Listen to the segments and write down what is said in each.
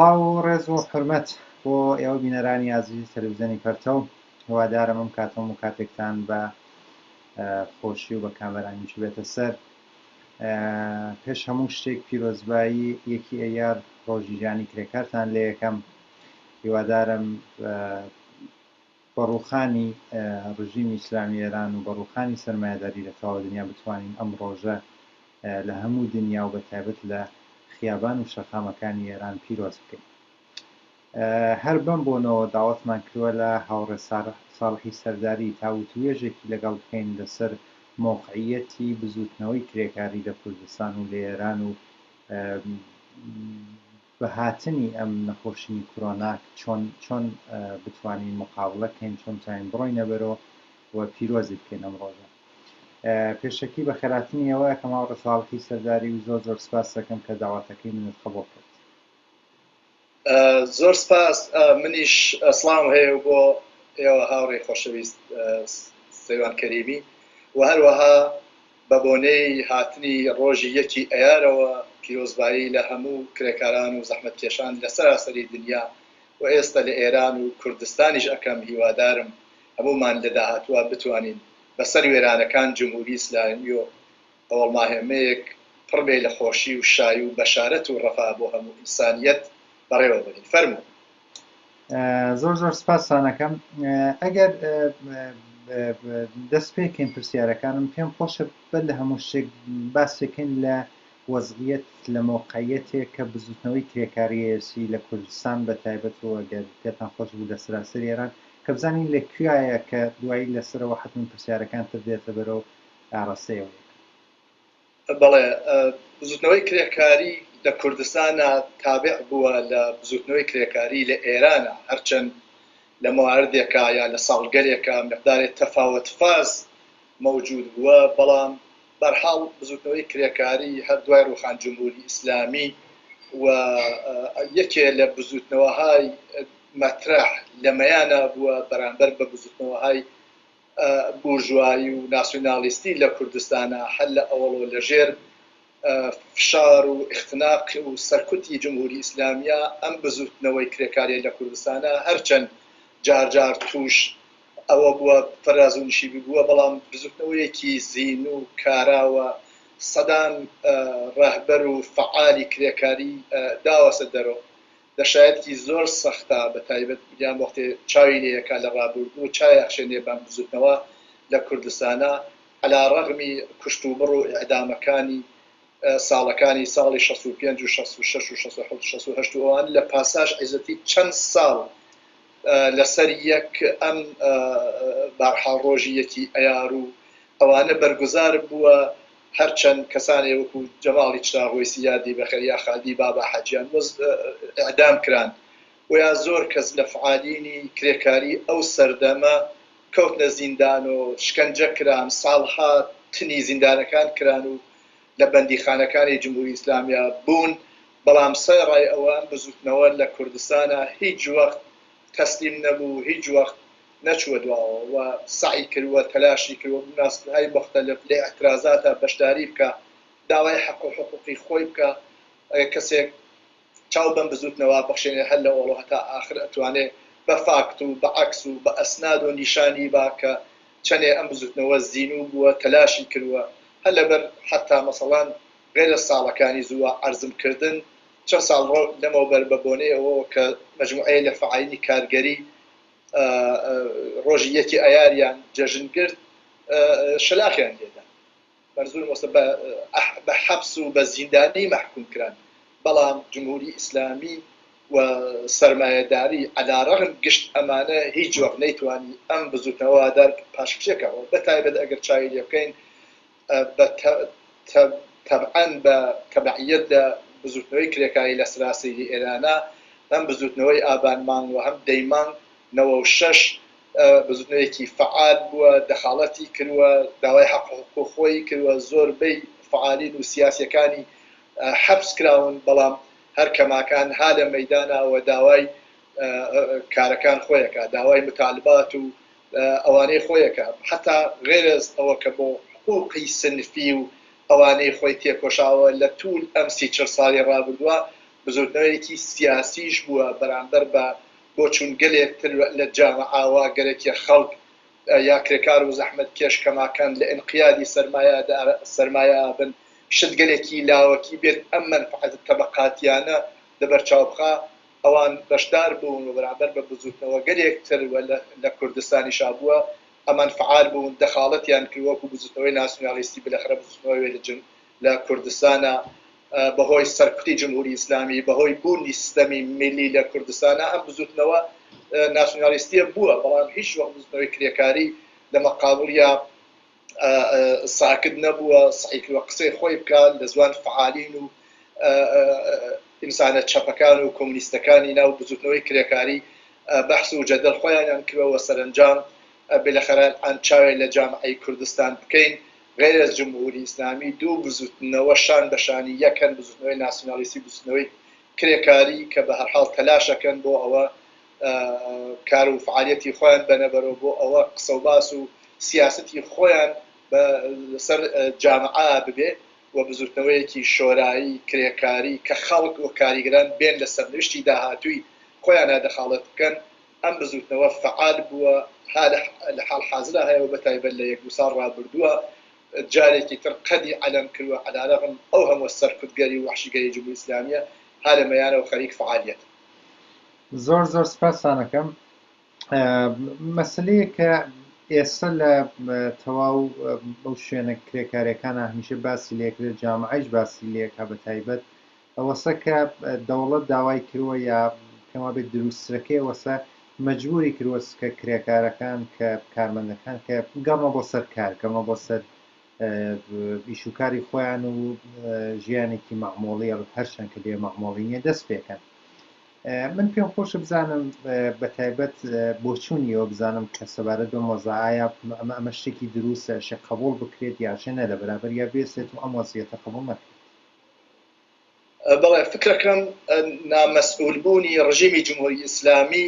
سڵاو و ڕێز و حورمەت بۆ ئێوە بینەرانی ئازیزی تەلەڤیزیۆنی پەرتەو. هیوادارم ئەم کاتەم و کاتێکتان بە خۆشی و بە کامەرانیش بێتە سەر. پێش هەموو شتێک پیرۆزبایی یەکی ئەیار ڕۆژی ژیانی کرێکارتان لێ یەکەم. هیوادارم بەڕووخانی ڕژیمی ئیسلامی ئێران و بەڕووخانی سەرمایەداری لە تەواو دنیا بتوانین ئەم ڕۆژە لە هەموو دنیا و بەتایبەت لە خیابان و شەقامەکانی ئێران پیرۆز بکەین. هەر بەم بۆنەوە داوەتمان کردووە لە هاوڕێ ساڵحی سەرداری تاوتوێژێکی لەگەڵ بکەین لەسەر مۆقعیەتی بزوتنەوەی کرێکاری لە کوردستان و لە ئێران و بەهاتنی ئەم نەخۆشی کۆرۆنا چۆن بتوانین مقابلە بکەین، چۆن بتوانین بڕۆینە بەرەوە و پیرۆزی بکەین ئەم ڕۆژە. پێشەکی بە خێراتنی ئێوە کەم هاوڕێ ساڵحی سەرداری و زۆر سپاس دەکەم کە داواتەکەی منت قبوڵ کرد. زۆر سپاس. منیش ئەسڵام هەیە بۆ ئێوە هاوڕێ خۆشەویست سەیوان کەریمی و هەروەها بە بۆنەی هاتنی ڕۆژی یەکی ئەیارەوە پیرۆزبایی لە هەموو کرێکاران و زەحمەتکێشان لە سەراسەری دنیا و ئێستا لە ئێران و کوردستانیش ئەەکەم. هیوادارم هەمومان لە داهاتوە بتوانین بەسەر وێرانەکان جمهوری ئیسلامی و ئەوڵ ماهێمەیەک پڕبێ لە خۆشی و شایی و بەشارەت و ڕەفا بۆ هەموو ئینسانیەت بەڕێوە بێت. فەرموو. زۆر سپاسانەکەم. ئەگەر دەست پێکەین پرسیارەکانم پێم خۆشە بەر لە هەموو شتێک باسێکن لە وەزعیەت لە مۆقعیەتێک کە بزوتنەوەی کرێکاریەسی لە کوردستان بە تایبەتەوە ئەگەر پێتان خۆش بوو لە سەراسەری ئێران کە بزانین لەکوایە کە دوایی لەسەرەوە حتمن پرسیارەکان تر دێتە بەرەو ئاڕاستەیەوە. بەڵێ بزوتنەوەی کرێکاری لە کوردستانە تابع بووە لە بزوتنەوەی کرێکاری لە ئێرانە، هەرچەند لە مواردێکە یا لە ساڵگەرێکە مقدارێک تەفاوت فاز موجود بووە، بەڵام بەرحاڵ بزوتنەوەی کرێکاری هەر دوای ڕوخان جمهوری ئیسلامی و یەکێ لە بزوتنەوەهای مەترەح لەمەیانە بووە بەرامبەر بە بزوتنەوەهای بورژوایی و ناسیۆنالیستی لە کوردستانە هەر لە ئەوڵۆ لەژێر فشار و اختناق و سەرکوتی جمهوری ئیسلامیە ئەم بزوتنەوەی کرێکاری لە کوردستانە هەرچەند جار توش ئەوە بووە فەرازونشی بووە، بەڵام بزوتنەوەیەکی زین و کاراوە سەدان ڕەهبەر و فعالی کرێکاری داوەسە دەرەوە. دەشایەتی زۆر سەختە بە تایبەت بیان وەختێ چاوی لێیەکە لە ڕابردوو چای ئەخشێنێ بەم بزوتنەوە لە کوردستانە عەلا ڕەغمی کوشت و بڕ و ئیعدامەکانی ساڵەکانی ساڵی 65 و 66 و 67 و 68 ئەوان لە پاساژ عیزەتی چەند ساڵ لەسەر یەک ئەم بەرحاڵ ڕۆژی یەکی ئەیار و ئەوانە بەرگوزار بووە، هەرچەند کەسانی وەکو جەماڵی چراغۆیسی یادی بەخێر یا خالدی بابا حەجیان ئیعدام کران و یا زۆر کەس لە فعالینی کرێکاری ئەو سەردەمە کەوتنە زیندان و شکەنجە کران، ساڵها تنی زیندانەکان کران و لە بەندیخانەکانی جمهوری ئیسلامیە بوون. بەڵام سەرڕای ئەوان بزوتنەوە لە کوردستانە هیچ وەخت تەسلیم نەبوو، هیچ وەخت نەچوە دواوە و سعی کردووە تەلاشی کردوە بناسبهای مختلف لە ئەترازاتە بەشداری بکە، داوای حەق و حقوقی خۆی بکە. کەسێک چاو بەم بزوتنەوە بەخشێنێ هەر لە ئەوڵۆ هەتا ئاخر ئەتوانێ بە فاکت و بە عەکس و بە ئەسناد و نیشانی باکە چەندێ ئەم بزوتنەوە زین و بووە، تەلاشی کردووە. هەر لەبەر حتا مەسەڵان غێرە ساڵەکانی زووە عەرزمکردن چەند ساڵ لەمەوبەر بە بۆنەیەوە کە مەجموعەیە لە فعالینی کارگەری ڕۆژی یەکی ئەیاریان جەژن کرد شەلاقیان لێدا، بەرزوو مۆسە بە حەبس و بە زیندانی مەحکوم کران. بەڵام جمهوری ئیسلامی و سەرمایەداری عەلا ڕەغم گشت ئەمانە هیچ وەخت نەیتوانی ئەم بزوتنەوە دار پاشکچێکەوە. بەتایبەت ئەگەر چاوی لێ بکەین تەبعاً بە تەبعیەت لە بزوتنەوەی کرێکاری لە سەراسەری ئێرانە هەم بزوتنەوەی ئابان مانگ و هەم دەی مانگ 96 بزوتنەوەیەکی فعال بووە، دەخاڵەتی کردووە، داوای حەق و حقوق خۆی کردووە، زۆربەی فعالین و سیاسیەکانی حەبس کراون، بەڵام هەر کەماکان ها لە مەیدانەوە داوای کارەکان خۆیەکە، داوای متالبات و ئەوانەی خۆیەکە، حتا غێرز ئەوە کە بۆ حقوقی سنفی و ئەوانەی خۆی تێکۆشاوە لە توول ئەم 34 ساڵی ڕابردووە بزوتنەوەیەکی سیاسیش بووە بەرامبەر بە بۆ چون گەلێکتر لە جامعاوە گەرەکی خەڵک یا کرێکار و زەحمەت کێش کەماکان لە ئینقیادی سەرمایە بن شت گەلێکی لاوەکی بێت ئەم مەنفعەت تەبەقاتیانە لەبەرچاوبخا ئەوان بەشدار بوون و بەرامبەر بە بزوتنەوە گەلێکتر لە کوردستانی شابووە ئەمان فعال بوون دەخاڵەتیان کردوەکو بزوتنەوەی ناسیۆنالیستی بەلەخرە بزوتنەوەی لە کوردستانە بەهۆی سەرکوتی جمهوری ئیسلامی بەهۆی بوونی سیستەمی میلی لە کوردستانە ئەم بزوتنەوە ناسیۆنالیستیە بووە بەڵام هیچ وەخت بزوتنەوەی کرێکاری لە مەقابڵیا ساکت نەبووە سعیکردوە قسەی خۆی بکات لە زوان فعالین و ئینسانە چەپەکان و کۆمونیستەکانی ناو بزوتنەوەی کرێکاری بەحث و جەدەل خۆیانیان کردەوە سەرنجام بالاخره ئەنچاوێ لە جامعەی کوردستان بکەین غیر از جمهوری ئیسلامی دوو بزوتنەوە شان بەشانی یەکەن بزوتنەوەی ناسیۆنالیستی بزوتنەوەی کرێکاری کە بە هەرحاڵ تەلاشەکەن بۆ ئەوە کار و فعالیەتی خۆیان بەنەبەرەوە بۆ ئەوە قسە و باس و سیاسەتی خۆیان سەر جامعە ببێ و بزوتنەوەیەکی شۆرایی کرێکاری کە خەڵک و کاریگەران بێن لە سەرنوشتی داهاتووی خۆیانە دەخاڵەت بکەن ئەم بزوتنەوە فعال بووە لە حاڵ حازرە هەیە و بەتایبەت لە 1 ساڵ ڕابردووە جارێکی تر قەدی عەلەم کردووە عەلارەغم ئەو هەموو سەرکوتگەری و وحشیگەری جمهوری ئیسلامیە ها لە مەیانەوە خەریک فعالیەت زۆر سپاسان دەکەم مەسلەیە کە ئێستا لە تەواو بەو شوێنە کرێکاریەکانە هەمیشە باسی لێکرێت جامعەیش باسی لێکا بەتایبەت ئەوەسە کە دەوڵەت داوای کردووە یا کەما بێت دروستەکەی وەسە مەجبوری کردوە کە کرێکارەکان کە کارمەندەکان کە گەڕنەوە بۆ سەر کار گەڕنەوە بۆ سەر ئیشوکاری خۆیان و ژیانێکی مەعموڵی هەرچەند کە بێ مەعموڵی نیە دەست پێکەن من پێم خۆشە بزانم بەتایبەت بۆچوونیەوە بزانم کە سەبارەت بە مۆزایە ئەمە شتێکی دروستە شە قبول بکرێت یاچێنە لە بەرابەر یا بێسێت و ئەم وەزیەتە قبول نەکرێت بەڵێ فکرەکەم نامەسئولبوونی ڕژیمی جمهوری ئیسلامی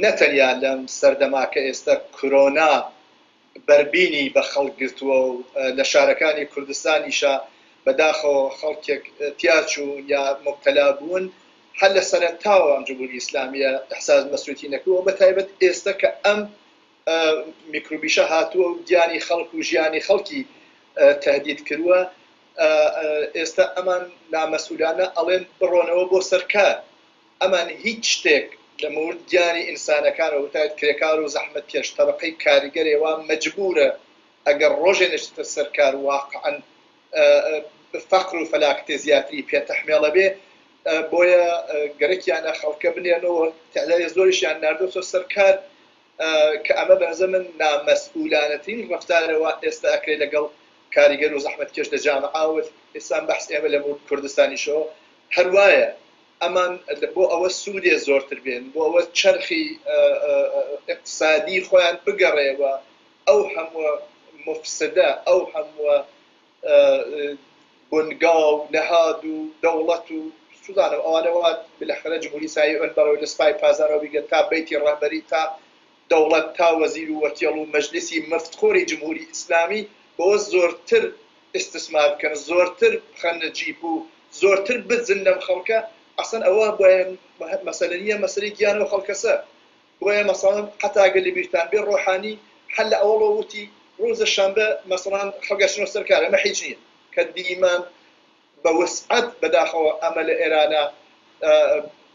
نەتەنیا لەم سەردەماکە ئێستا کۆرۆنا بەربینی بە خەڵک گرتووە و لە شارەکانی کوردستانیشە بەداخەوە خەڵکێک تیاچوون یا مبتەلا بوون هەر لە سەرەتاوە ئەم جمهوری ئیسلامیە ئەحساس مەسئولیەتی نەکردووە بەتایبەت ئێستا کە ئەم میکروبیشە هاتووە و گیانی خەڵک و ژیانی خەڵکی تهدید کردووە ئێستا ئەمان نامەسئولانە ئەڵێن بڕۆنەوە بۆ سەرکار ئەمان هیچ شتێک لە مورد گیانی ئینسانەکانەوە وتایت کرێکار و زەحمەت کێش تەبەقەی کاریگەرێوە مەجبورە ئەگەر ڕۆژێ نەشتە سەرکار واقعاً فەقر و فەلاکتێ زیاتری پێتەحمێڵە بێ بۆیە گەرەکیانە خەڵکە بنێنەوە تعدادی زۆریشیان ناردۆتە سەرکار کە ئەمە بەنظر من نامەسئولانەترین ڕەفتارەوە ئێستا ئەکرێت لەگەڵ کاریگەر و زەحمەت کێش لە جامعەوە ئێستا بەحس ئێمە لە مورد کوردستانیشەوە هەروایە ئەمان بۆ ئەوە سوودێ زۆرتر بێن بۆ ئەوە چرخی اقتصادی خۆیان بگەڕێەوە ئەو هەموو مفسدە ئەو هەموو بنگاو نەهاد و دەوڵەت و سودانە ئەوانەوە بالاخره جمهوری ئیسلامی بەرەوەی لە سپای پازارەوە بیگەن تا بەیتی ڕەهبەری تا دەوڵەت تا وەزیر و وەکیڵ و مەجلیسی مفتخۆری جمهوری ئیسلامی بۆ زۆرتر استثمار بکەن زۆرتر بخەنە جیب و زۆرتر بزن لەم خەڵکە ئەسەن ئەوە بۆیە مەسەلە نیە مەسەلەی گیانەوە خەڵکەسە بۆیە مەسەڵەن قەتاگە لە بیرتان بێ ڕۆحانی هەر لە ئەوڵەوە وتی ڕۆژە شەمبە مەسەڵەن خەڵکەچنەوە سەرکار ئەمە هیچ نییە کە دیمان بە وسعەت بەداخەوە ئەمە لە ئێرانە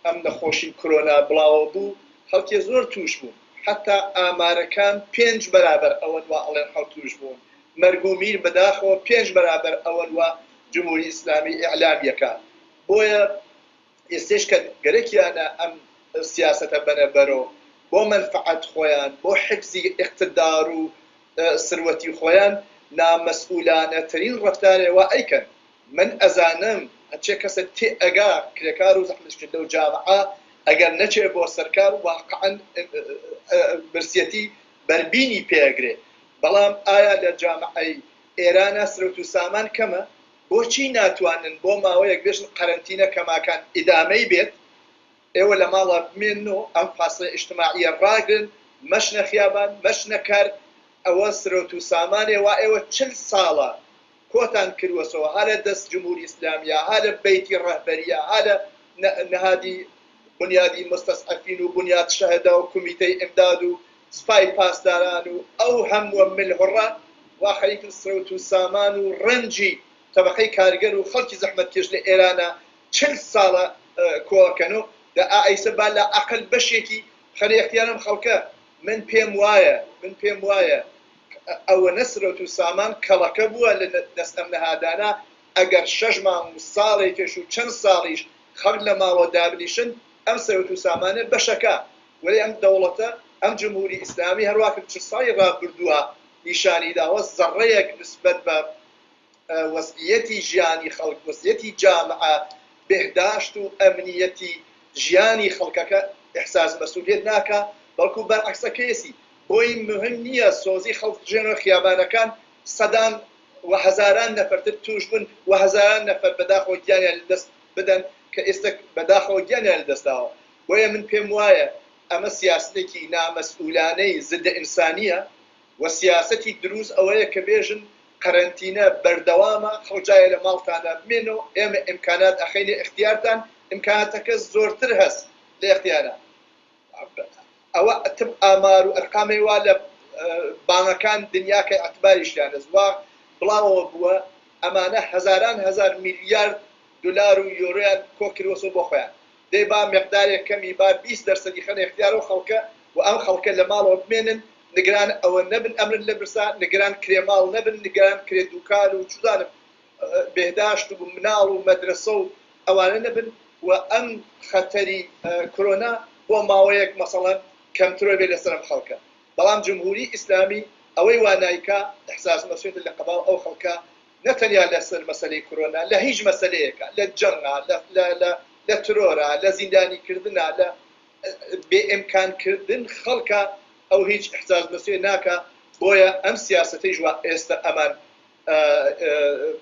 ئەم نەخۆشی کۆرۆنا بڵاوە بوو خەڵکی زۆر توش بوو حتا ئامارەکان 5 بەرابەر ئەوەن وا ئەڵێن خەڵک توش بوون مەرگ و میر بەداخەوە 5 بەرابەر ئەوەن وا جمهوری ئیسلامی ئیعلامیەکە بۆیە ئێستش کە گەرەکیانە ئەم سیاسەتە بەنەبەرەوە بۆ منفعەت خۆیان بۆ حفزی اقتدار و سروەتی خۆیان نامەسئولانەترین ڕەفتارێوە ئەیکەن من ئەزانم هەرچێ کەسە تێ ئەگا کرێکار و زەحمەتکێش لەو جامعە ئەگەر نەچێ بۆ سەرکار واقعاً برسیەتی بەربینی پێگرێ بەڵام ئایا لە جامعەی ئێرانە سرەوت و سامان کەمە بۆچی ناتوانن بۆ ماوەیەک بێژن قەرەنتینە کەماکان ئیدامەی بێت ئێوە لە ماڵە بمێنەوە ئەم فاسڵە ئیجتیماعیە ڕاگرن مەشنە خیابان مەشنە کار ئەوە سرەوت و سامانێ ئێوە 40 ساڵە کۆتان کردوەسەوە ها لە دەست جمهوری ئیسلامیە ها لە بەیتی ڕەهبەریە ها لە نهادی بنیادی مستضعفین و بنیاد شهدا و کمیته امداد و سپای پاسداران و ئەو هەمووە ملهڕە وا خەریک سرەوت و سامان و ڕەنجی تەبەقەی کارگەر و خەڵکی زەحمەتکێش لە ئێرانە 40 ساڵە کۆکەنەوە دا ئایسە با لە عەقل بەشێکی خەری اختیارم خەڵکە من پێم وایە ئەوە نەسرەوت و سامان کەڵەکە بووە لە دەستەم نەهادانە ئەگەر 6 مانگ و ساڵێکش و چەند ساڵیش خەڵک لە ماڵەوە دابنیشن ئەم سەرەوت و سامانە بەشەکە وەرێ ئەم دەوڵەتە ئەم جمهوری ئیسلامی هەروواکە 40 ساڵی ڕابردووە نیشانی داوە زەڕەیەک نسبەت بە وەزعیەتی ژیانی خەڵک وەزعیەتی جامعە بێهداشت و ئەمنیەتی ژیانی خەڵکەکە ئیحساس مەسئولیت ناکە بەڵکو بەرعەکسەکەیەسی بۆی مهم نییە سۆزی خەڵک ژێنەوە خیابانەکان سەدان و هەزاران نەفەرتر توش بن و هەزاران نەفەر بەداخەوە گیانیان لەدەست بدەن کە ئێستا بەداخەوە گیانیان لەدەستاوە بۆیە من پێم وایە ئەمە سیاستێکی نامەسئولانەی زدە ئینسانیە و سیاسەتی دروست ئەوەیە کە بێژن قەرەنتینە بەردەوامە خەڵجایە لە ماڵتانە بمێنەوە ئێمە ئیمکانات ئەخەینێ اختیارتان ئیمکاناتەکە زۆرتر هەست لە اختیارە ئەوە ئەتب ئامار و ئەرقامی وا لە بانەکان دنیاکە ئەتباریشیان وا بڵاوەوە بووە ئەمانە هەزاران هەزار میلیارد دلار و یۆڕیان کۆکرۆسۆ بۆ خۆیان دەی با مقدارێک کەمی با 20% خەنە اختیارەوە خەڵکە و ئەم خەڵکە لە ماڵەوە بمێنن نگران ئەوە نەبن ئەمرن لە برسا نگران کرێماڵ نەبن نگران کرێ دووکار و چودانم بێهداشت و مناڵ و مەدرسە و ئەوانە نەبن و ئەم خەتەری کۆرۆنا بۆ ماوەیەک مەسەڵەن کەمترۆ بێ لەسەرم خەڵکە بەڵام جمهوری ئیسلامی ئەوەی وانایکە ئەحساس مەسئولیت لە قەباڵ ئەو خەڵکە نەتەنیا لەسەر مەسەلەی کۆرۆنا لە هیچ مەسەلەیەکە لە جەنگا لە ترۆرە لە زیندانیکردنا لە بێئیمکانکردن خەڵکە ئەو هیچ احساس مەسئولیت ناکە بۆیە ئەم سیاسەتەی ژوا ئێستا ئەمان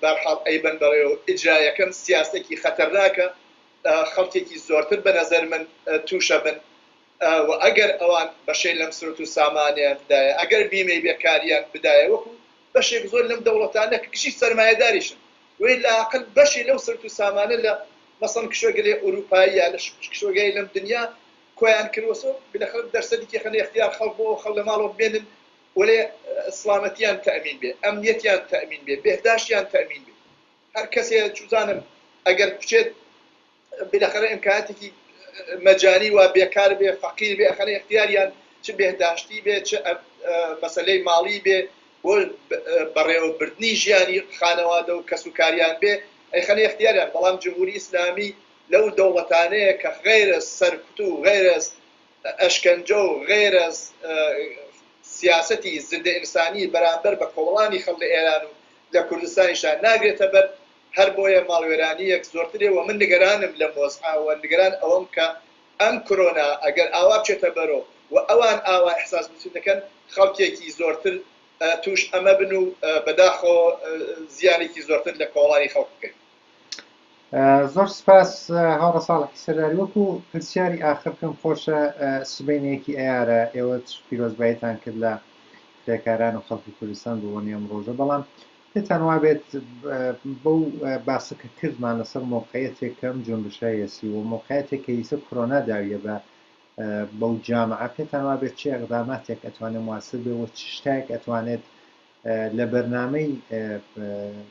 بەرحاڵ ئەیبەن بەڕێوە ئیجرایەکەم سیاسەتێکی خەتەرناکە خەڵکێکی زۆرتر بە نەزەر من تووشە بن و ئەگەر ئەوان بەشەی لەم سرەوت و سامانیان بدایە ئەگەر بیمەی بێکاریان بدایە وەکو بەشێک زۆر لەم دەوڵەتانە کشی سەرمایەداریشن وی لاقل بەشی لەو سرەوت و سامانە لە مەسەڵەن کشوەگەلێ ئوروپایی یا لە کشوەگەی لەم دنیا کۆیان کردوەوە بلەخەڵ دەرسەدێکی خەنە اختیار خەڵک بۆ خەڵ لە ماڵەوە بێنن وەلێ سلامەتیان تەئمین بێ ئەمنیەتیان تەئمین بێ بێهداشتیان تەئمین بێ هەر کەسێ چوزانم ئەگەر بچێت بلەخەرە ئیمکاناتێکی مەجانی و بێکار بێ فەقیر بێ خەنە اختیاریان چ بێهداشتی بێ چ مەسەلەی ماڵی بێ بۆ بەڕێوەبردنی ژیانی خانەوادە و کەسوکاریان بێ ئەی خەنە اختیاریان بەڵام جمهوری ئیسلامی لەو دەوڵەتانەیە کە غەیرە سەرکوت و غەیرە ئەشکەنجە و غەیرە سیاسەتی زندە ئینسانی بەرامبەر بە کۆڵانی خەڵ لە ئێران و لە کوردستانیشان ناگرێتە بەر هەر بۆیە ماڵوێرانیەک زۆرترێ و من نگەرانم لە مۆزعاوە نگەران ئەوەم کە ئەم کۆرۆنا ئەگەر ئاوا بچێتە بەرەوە و ئەوان ئاوا ئەحساس بچێت دەکەن خەڵکێکی زۆرتر توش ئەمە بن و بەداخۆ زیانێکی زۆرتر لە کۆڵانی خەڵک بکەین. زۆر سپاس هاوڕە ساڵحی سەرداری وەکو پرسیاری ئاخر بکەم خۆشە سبەینەیەکی ئەیارە ئێوە پیرۆزباییتان کرد لە کرێکاران و خەڵکی کوردستان بۆنی ئەم ڕۆژە بەڵام پێتان وابێت بەو باسەکە کردمان لەسەر مۆقعەتێک کەم جۆنبشایەسی و مۆقعەتێک کە ئیسە کۆرۆنا داویە بەو جامعە پێتان وابێت چی ئەقداماتێک ئەتوانێت مواسر بێ و چ شتێک ئەتوانێت لە بەرنامەی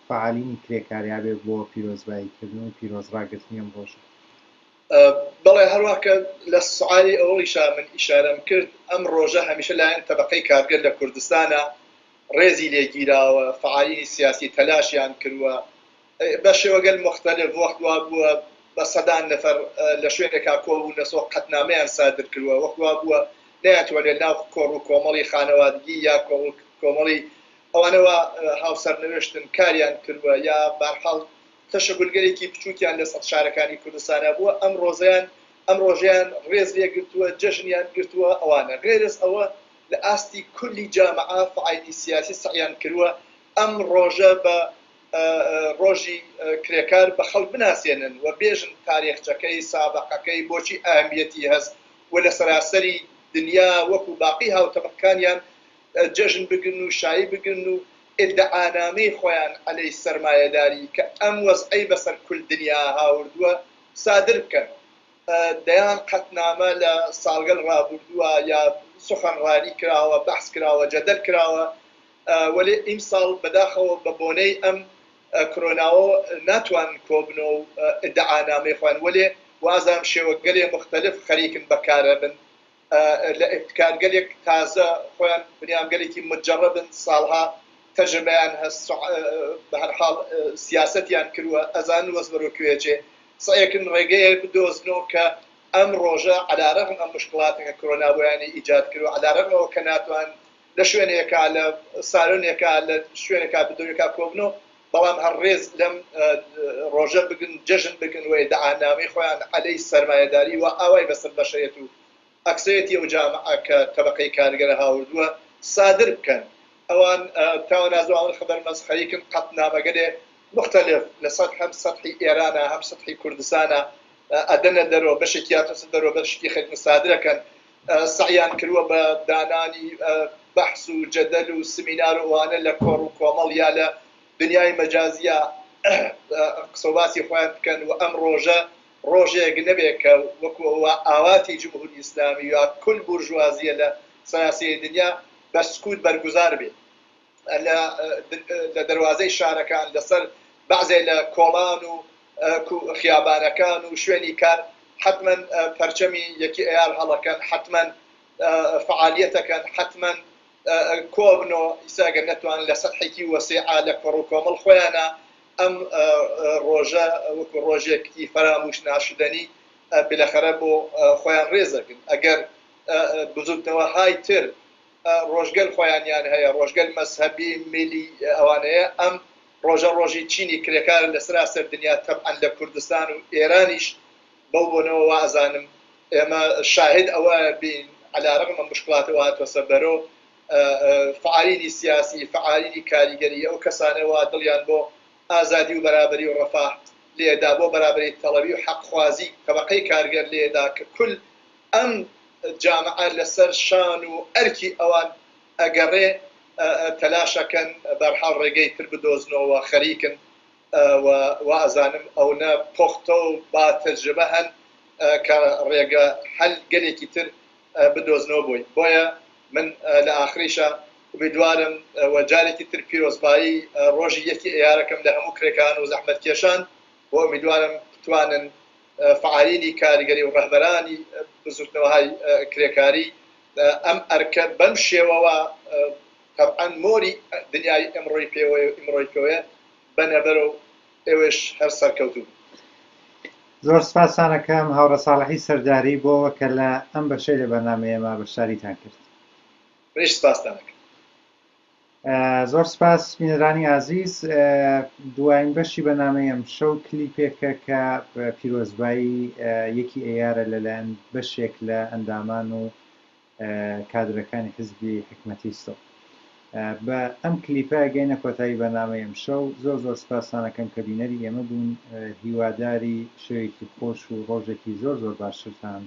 فعالینی کرێکاریا بێ بۆ پیرۆزباییکردن و پیرۆزڕاگرتنی ئەم ڕۆژە. بەڵێ هەروواکە لە سوعالی ئەوڵیشا من ئیشارەم کرد ئەم ڕۆژە هەمیشە لایەن تەبەقەی کارگەر لە کوردستانە ڕێزی لێگیراوە فعالینی سیاسی تەلاشیان کردووە بە شێوەگەل مختلف وەختوا بووە بە سەدان نەفەر لە شوێنێکا کۆبوو لەسۆ قەتنامەیان سادر کردووە وەختوا بووە نەیانتوانێت ناو کۆڕ و کۆمەڵی خانەوادگی یا کۆمەڵی ئەوانەوە هاوسەرنوێشتن کاریان کردووە یا بەرحاڵ تەشەگولگەرێکی بچووکیان لە سەد شارەکانی کوردستانە بووە ئەم ڕۆژیان ڕێز لێگرتووە جەژنیان گرتووە ئەوانە غێرس ئەوە لە ئاستی کولی جامعە فعالی سیاسی سعیان کردووە ئەم ڕۆژە بە ڕۆژی کرێکار بە خەڵک بناسیێنن و بێژن تاریخچەکەی سابقەکەی بۆچی ئاهەمیەتی هەست و لە سەراسەری دنیا وەکو باقی هاوتەبەکانیان جەژن بگرن و شایی بگرن و ئیدعانامەی خۆیان عەلەی سەرمایەداری کە ئەم وەزعەی بەسەر کول دنیا هاوردووە سادر بکەن دەیان قەتنامە لە ساڵگەل ڕابردووە یا سخەنڕانی کراوە بەحث کراوە جەدەل کراوە وەێ ئیم ساڵ بەداخەوە بە بۆنەی ئەم کۆرۆناوە ناتوان کۆبنەوە و ئدعانامەی خوان وەێ وازام شێوە گەلێ مختلف خەریکن بەکارە بن لە ئفتکارگەلێک تازە خۆیان بنیامگەلێکی مجرڕبن ساڵها تەجربەیان هەست بە هەرحاڵ سیاسەتیان کردووە ئەزان وەز بەرەوەکوێچێ سەیەکن ڕێگەیە بدۆزنەوە کە ئەم ڕۆژە عەلارەغم ئەم مشکڵاتێکە کۆرۆناویانی ئیجاد کردو عەلارەغمەوە کە ناتوان لە شوێنێکا لە سارۆنێکا لە شوێنێکا بدۆنێکا کۆبنەوە بەڵام هەر ڕێز لەم ڕۆژە بگن جەژن بکن و دەعانامەی خۆیان عەلەی سەرمایەداری و ئاوای بەسەر بەشێت و ئەکسێتی ئەو جامعە کە تەبەقەی کارگەرە هاوردووە سادر بکەن ئەوان تاوە نازوان خبەر مەز خەریکن قەتنامەگەلێ مختلف لە سەد هەم سەدحی ئێرانە هەم سەدحی کوردستانە ئەدەنە دەرەوە بەشێکی یاتەسە دەرەوە بەشتی خەریک مسادرەکەن سعیان کردووە بە دانانی بەحث و جەدەل و سمینار و وانە لە کۆڕ و کۆمەڵ یا لە دنیای مەجازیە قسەباسی خۆیان بکەن و ئەم ڕۆژە ڕۆژێک نەبێت کە وەکو ئاواتی جمهوری ئیسلامی یا کول بورژوازیە لە سەیاسی دنیا بە سکوت بەرگوزار بێت لە دەواازەی شارەکان لەسەر بەعزێ لە کۆڵان و خیابانەکان و شوێنی کار حتما پەرچەمی یەکی ئەیار هەڵەکەن حتما فعالیەتەکەن حتما کۆبنەوە ئیساگەر نەتوان لە سەدحێکی وەسیعا لە کۆڕ و کۆمەڵ خۆیانە ئەم ڕۆژە وەکو ڕۆژێکی فەراموش ناشدنی بلەخەرە بۆ خۆیان ڕێزەکن ئەگەر بزوتنەوە های تر ڕۆژگەل خۆیانیان هەیە ڕۆژگەل مەزهەبی میلی ئەوانەیە ئەم ڕۆژە ڕۆژی چینی کرێکار لە سراسەر دنیا تەبعەن لە کوردستان و ئێرانیش بەو بۆنەوە وازانم ئێمە شاهد ئەوە بین عەلارەغم مشکڵاتەوە هاتووە بەرۆ فعالینی سیاسی فعالینی کاریگەری ئەو کەسانەوە دڵیان بۆ ئازادی و بەرابەری و ڕەفاه لێدا بۆ بەرابەری تەڵەبی و حەقخوازی طەبەقەی کارگەر لێدا کە کول ئەم جامعە لەسەر شان و ئەرکی ئەوان ئەگەڕێ تەلاشەکەن بەرحاڵ ڕێگەی تر بدۆزنەوە خەریکن و ئازانم ئەو نە پۆختە و با تەجربە هەن کە ڕێگە هەل گەلێکی تر بدۆزنەوە بووی بۆیە من لە ئاخریشە امیدوارم و جارێکی تر پیرۆزبایی ڕۆژی یەکی ئەیارەکەم لە هەموو کرێکان و زەحمەتکێشان بۆ امیدوارم بتوانن فعالینی کاریگەری و ڕەهبەرانی بزوتنەوەهای کرێکاری ئەم ئەرکە بەم شێوەوە طبعاً مۆری دنیای ئەمڕۆی پێوەیە بەنەبەرە و ئێوەش هەر سەرکەوتوو. زۆر سپاسانەکەم هاوڕە ساڵحی سەرداری بۆەوە کە لە ئەم بەشەی لە بەرنامەیەمە بەشداریتان کرد. ڕێش سپاسدانەکەم. زۆر سپاس بینەرانی عزیز. دوایین بەشی بەنامەیەم شەو کلیپێکە کە پیرۆزبایی یەکی ئەیارە لەلایەن بەشێک لە ئەندامان و کادرەکانی حزبی حکومەتیستۆ. بە ئەم کلیپە گەینە کۆتایی بەنامەیەم شەو. زۆر سپاسانەکەم کە بینەری ئێمە بوون. هیواداری شەوێکی خۆش و ڕۆژێکی زۆر باشتان